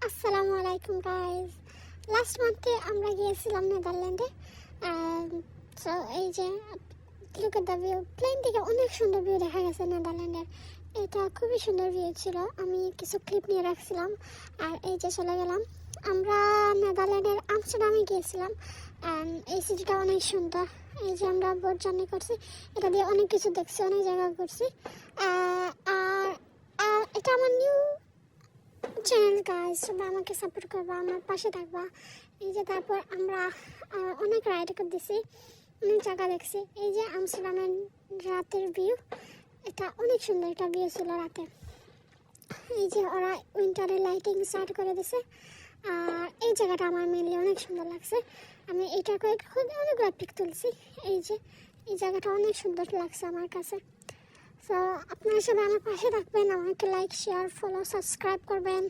আসসালামু আলাইকুম guys. Last মান্থে আমরা গিয়েছিলাম নেদারল্যান্ডে। সো এই যে look at the view, plane থেকে অনেক সুন্দর ভিউ দেখা গেছে নেদারল্যান্ডের। এটা খুবই সুন্দর ভিউ ছিল, আমি কিছু ক্লিপ নিয়ে রাখছিলাম। আর এই যে চলে গেলাম আমরা নেদারল্যান্ডের আমস্টারডামে গিয়েছিলাম। এই সিটিটা অনেক সুন্দর। এই যে আমরা বোট জার্নি করছি, এটা দিয়ে অনেক কিছু দেখছি, অনেক জায়গা করছি। আর এটা আমার নিউ চ্যানেল গাইজ, সবাই আমাকে সাপোর্ট করবা, আমার পাশে থাকবা। এই যে তারপর আমরা অনেক রাইড করে দিছি, অনেক জায়গা দেখছি। এই যে আমস্টারডামের রাতের ভিউ, এটা অনেক সুন্দর একটা ভিউ ছিল রাতে। এই যে ওরা উইন্টারে লাইটিং স্টার্ট করে দিছে। আর এই জায়গাটা আমার মেনলি অনেক সুন্দর লাগছে। আমি এটা অনেকগুলো পিক তুলছি। এই যে এই জায়গাটা অনেক সুন্দর লাগছে আমার কাছে। সো আপনারা সবাই আমার পাশে থাকবেন, আমাকে লাইক, শেয়ার, ফলো, সাবস্ক্রাইব করবেন।